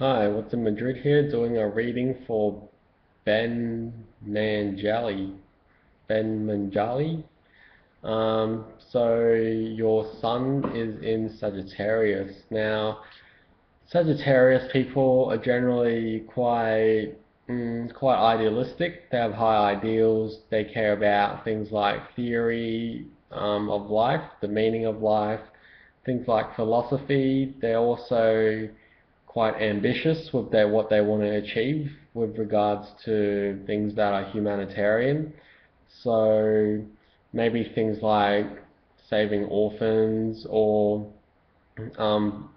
Hi, what's in Madrid here doing a reading for Ben Manjaly. Ben Manjaly. So your sun is in Sagittarius. Now, Sagittarius people are generally quite idealistic. They have high ideals. They care about things like theory of life, the meaning of life, things like philosophy. They're also quite ambitious with what they want to achieve with regards to things that are humanitarian. So maybe things like saving orphans or um,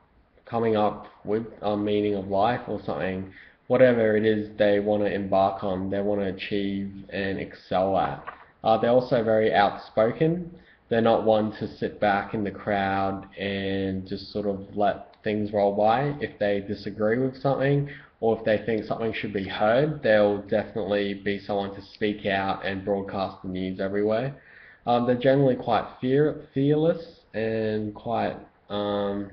coming up with a meaning of life or something. Whatever it is they want to embark on, they want to achieve and excel at. They're also very outspoken. They're not one to sit back in the crowd and just sort of let things roll by. If they disagree with something or if they think something should be heard, they'll definitely be someone to speak out and broadcast the news everywhere. They're generally quite fearless and um,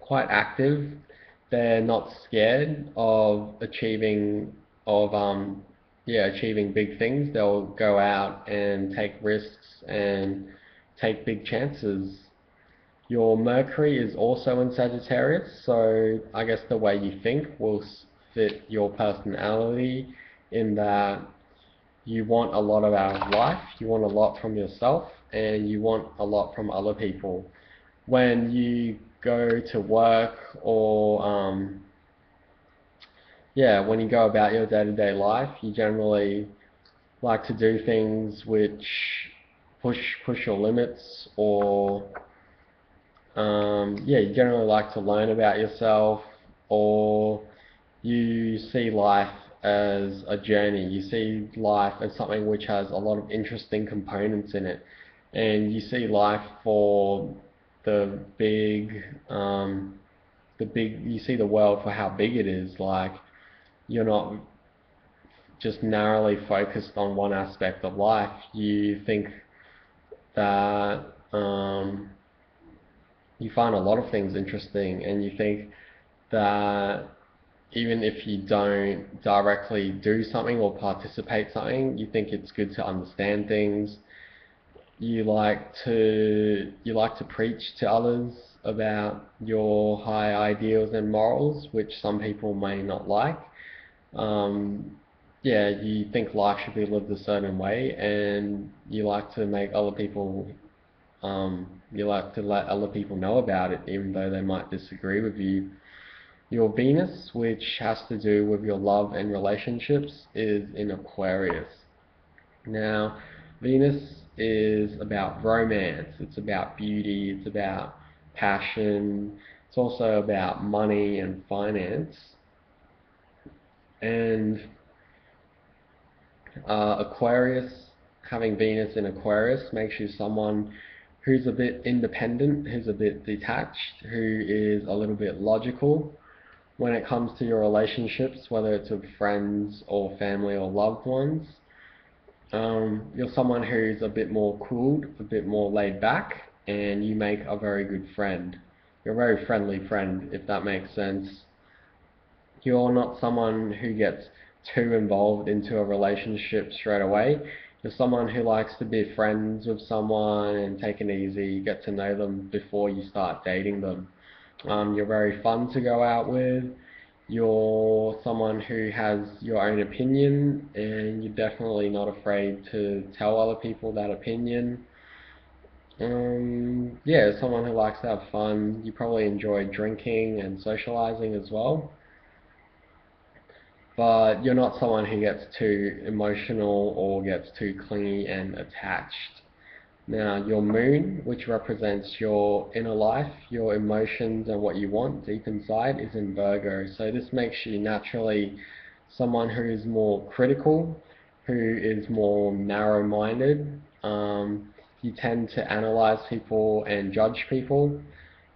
quite active. They're not scared of achieving big things. They'll go out and take risks and take big chances. Your Mercury is also in Sagittarius, so I guess the way you think will fit your personality in that you want a lot out of life, you want a lot from yourself, and you want a lot from other people. When you go to work or when you go about your day-to-day life, you generally like to do things which push your limits, or you generally like to learn about yourself, or you see life as a journey. You see life as something which has a lot of interesting components in it, and you see life for the big, you see the world for how big it is. Like, you're not just narrowly focused on one aspect of life. You think that you find a lot of things interesting, and you think that even if you don't directly do something or participate something, you think it's good to understand things. You like to preach to others about your high ideals and morals, which some people may not like. Um, you think life should be lived a certain way, and you like to let other people know about it, even though they might disagree with you. Your Venus, which has to do with your love and relationships, is in Aquarius. Now, Venus is about romance, it's about beauty, it's about passion, it's also about money and finance. And Aquarius, having Venus in Aquarius makes you someone who's a bit independent, who's a bit detached, who is a little bit logical when it comes to your relationships, whether it's with friends or family or loved ones. You're someone who's a bit more cool, a bit more laid back, and you make a very good friend. You're a very friendly friend, if that makes sense. You're not someone who gets too involved into a relationship straight away. You're someone who likes to be friends with someone and take it easy, get to know them before you start dating them. You're very fun to go out with. You're someone who has your own opinion, and you're definitely not afraid to tell other people that opinion. Someone who likes to have fun. You probably enjoy drinking and socializing as well, but you're not someone who gets too emotional or gets too clingy and attached. Now, your moon, which represents your inner life, your emotions and what you want deep inside, is in Virgo. So this makes you naturally someone who is more critical, who is more narrow-minded. You tend to analyze people and judge people.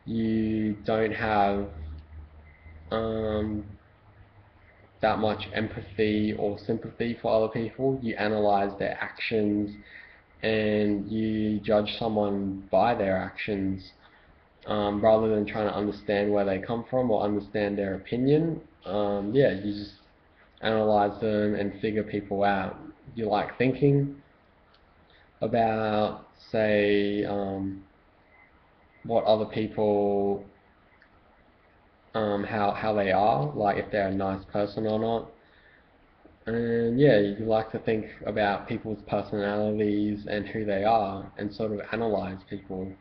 You don't have um, that much empathy or sympathy for other people. You analyze their actions and you judge someone by their actions. rather than trying to understand where they come from or understand their opinion. Yeah, you just analyze them and figure people out. You like thinking about, say, what other people, how they are, like if they're a nice person or not. And yeah, you like to think about people's personalities and who they are and sort of analyze people.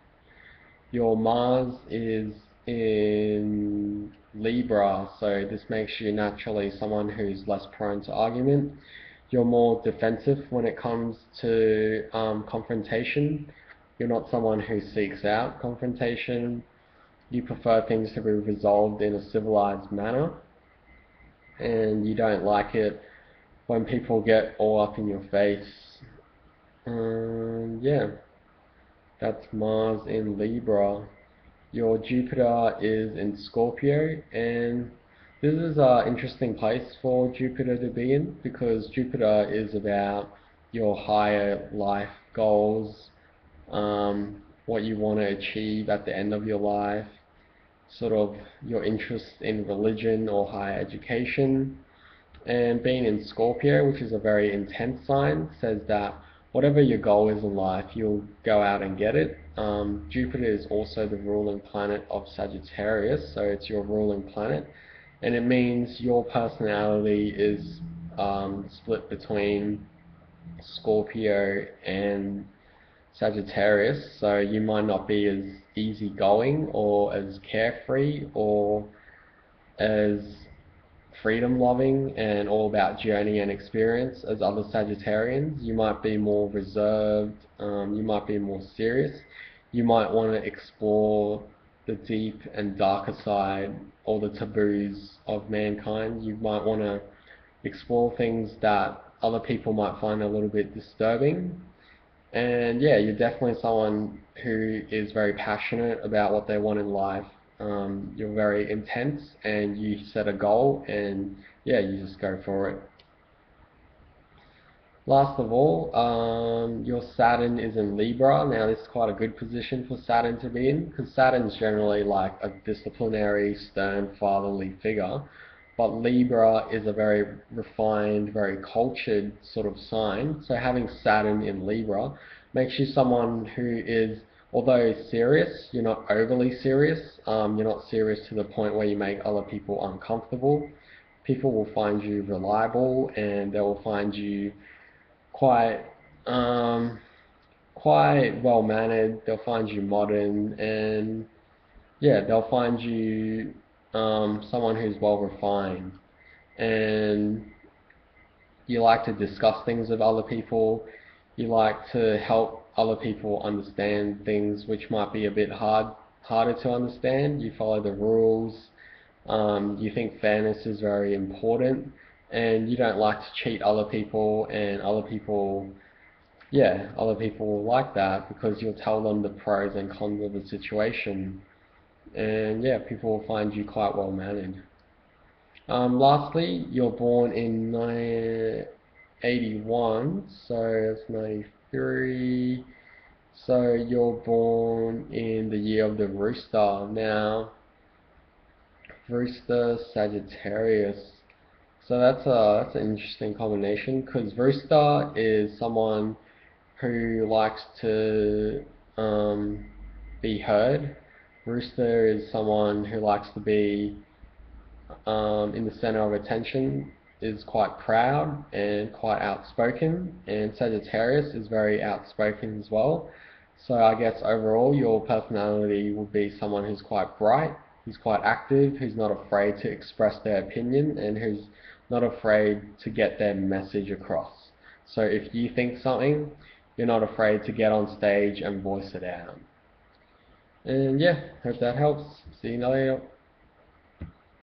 Your Mars is in Libra, so this makes you naturally someone who's less prone to argument. You're more defensive when it comes to confrontation. You're not someone who seeks out confrontation. You prefer things to be resolved in a civilized manner, and you don't like it when people get all up in your face. Yeah, that's Mars in Libra. Your Jupiter is in Scorpio, and this is an interesting place for Jupiter to be in because Jupiter is about your higher life goals, what you want to achieve at the end of your life, sort of your interest in religion or higher education. And being in Scorpio, which is a very intense sign, says that whatever your goal is in life, you'll go out and get it. Jupiter is also the ruling planet of Sagittarius, so it's your ruling planet. And it means your personality is split between Scorpio and Sagittarius, so you might not be as easygoing or as carefree or as freedom loving and all about journey and experience as other Sagittarians. You might be more reserved, you might be more serious, you might want to explore the deep and darker side or the taboos of mankind. You might want to explore things that other people might find a little bit disturbing. And yeah, you're definitely someone who is very passionate about what they want in life. You're very intense and you set a goal and yeah, you just go for it. Last of all, your Saturn is in Libra. Now this is quite a good position for Saturn to be in because Saturn's generally like a disciplinary, stern, fatherly figure. But Libra is a very refined, very cultured sort of sign. So having Saturn in Libra makes you someone who is, although serious, you're not overly serious. You're not serious to the point where you make other people uncomfortable. People will find you reliable and they will find you quite um, quite well mannered. They'll find you modern, and yeah, they'll find you someone who's well refined, and you like to discuss things with other people. You like to help other people understand things which might be a bit harder to understand. You follow the rules. You think fairness is very important, and you don't like to cheat other people, and other people, yeah, other people will like that because you'll tell them the pros and cons of the situation. And yeah, people will find you quite well mannered. Lastly, you're born in 81, so that's 93. So you're born in the year of the rooster. Now, rooster, Sagittarius. So that's an interesting combination because rooster is someone who likes to be heard. Rooster is someone who likes to be in the center of attention, is quite proud and quite outspoken, and Sagittarius is very outspoken as well. So I guess overall your personality would be someone who's quite bright, who's quite active, who's not afraid to express their opinion, and who's not afraid to get their message across. So if you think something, you're not afraid to get on stage and voice it out. And yeah, hope that helps. See you later.